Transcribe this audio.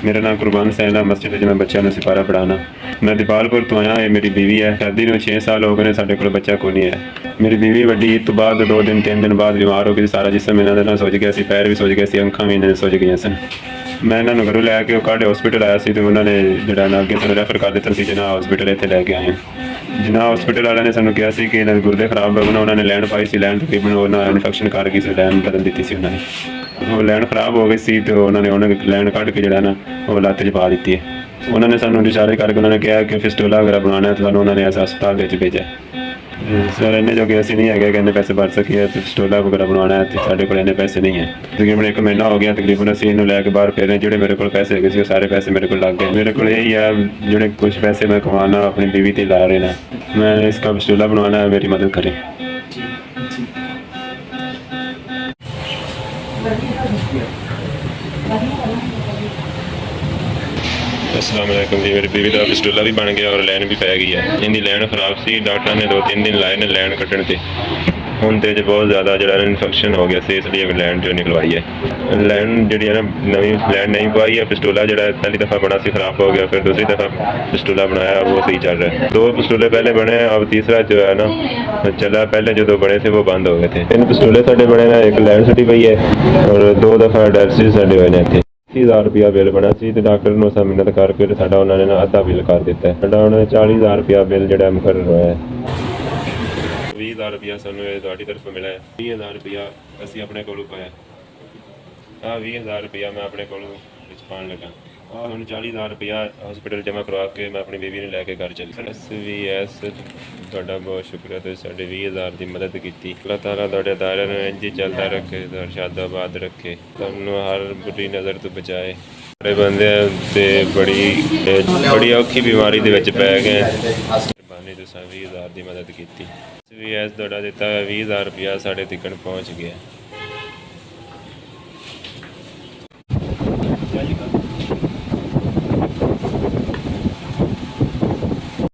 मेरा नाम कुरबान सैन है। मस्जिद में मैं बच्चों को सिपारा पढ़ाना। मैं दीपालपुर तो आया। ये मेरी बीवी है। शादी में 6 साल हो गए। साढ़े को बच्चा को नहीं है। मेरी बीवी वड्डी ईद तो बाद 2 दिन 3 दिन बाद बीमार हो गई। सारा जिसम इन्होंने ना सुज गया सी, पैर भी सुज गए सी, अखां भी इन्होंने सुज गई सन। मैं इन्होंने घरों लैके काढ़े हॉस्पिटल आया सी, तो उन्होंने जोड़ा ना अगे सू रैफर कर दिता सी जिन्ना हॉस्पिटल इतने लैके आए। जिन्ना हॉस्पिटल वाले ने सूँ कहा कि इन्होंने गुर्दे खराब हो गए। उन्होंने लैंड पाई सी, लैंड तकरीबन उन्होंने इन्फेक्शन कर गई सी, लैंड बदल दी सी उन्होंने। वो लैंड खराब हो गई सी, तो उन्होंने लैंड कढ़ के जोड़ा ना वो लत्त च पा दी है। उन्होंने सूँ डिस्चार्ज करके उन्होंने कहा कि फिस्टूला वगैरह बनाना है, तो सूँ उन्होंने ऐसा हस्पताल भेजा। सर इन्ने जो कि असं नहीं है कि इन्ने पैसे भर सकिए, तो फिस्टूला वगैरह बनाना है, तो साढ़े को इन्ने पैसे नहीं है। तकरीबन 1 महीना हो गया। तकरीबन असीं इन्हूं लैके बाहर फिर जोड़े मेरे को पैसे है सारे पैसे मेरे को लग गए। मेरे को यही है जोड़े कुछ पैसे मैं कमाना अपनी बीवी ते ला रहे ना। मैं इसका फिस्टूला बनवाना है, मेरी मदद करें। अस्सलाम वालेकुम जी। मेरी बीवी का फिस्टूला भी बन गया और लैन भी पै गई है। इनकी लैन खराब सी, डॉक्टर ने 2-3 दिन लाए ने लैन कट्टण ते। हुण ते बहुत ज़्यादा जो इन्फेक्शन हो गया से, इसलिए लैन जो निकलवाई है। लैन जी ना नवी लैन नहीं पवाई है। फिस्टूला जो पहली दफ़ा बना सी खराब हो गया, फिर दूसरी दफ़ा फिस्टूला बनाया, वो सही चल रहा है। 2 फिस्टूले पहले बने, अब तीसरा जो है ना चला। पहले जो 2 बने थे वो बंद हो गए थे। 3 फिस्टूले साढ़े बने ना, 1 लैन सटी पई है और 2 दफ़ा डायलिसिस साढ़े हुए इतने। 30,000 रुपया बिल बना सी, तो डॉक्टर ने उस मिन्नत करके साडा उन्होंने ना अद्धा बिल कर दिता है। साडा उन्होंने 40,000 रुपया बिल जो मुकर्रर होया है। 20,000 रुपया सानू तुहाडी तरफ मिला है। 20,000 रुपया असीं अपने कोलों पाया। 20,000 रुपया मैं अपने कोलों विच पाउण लगा। हुण 40,000 रुपया हॉस्पिटल जमा करवा के मैं अपनी बीवी ने लैके घर चली। SVS तुहाडा बहुत शुक्रिया, तुसीं साडे 20,000 की मदद की। अल्लाह ताला तुहाडे दायरे नूं इंज ही चलदा रखे, शादाबाद रखे, तुहानूं हर बुरी नज़र तो बचाए। बड़े बंदे ते बड़ी औखी बीमारी दे विच पै गए। मेहरबानी तुसीं 20,000 की मदद की। SVS तुहाडा दिता 20,000 रुपया साडे तक पहुँच गया।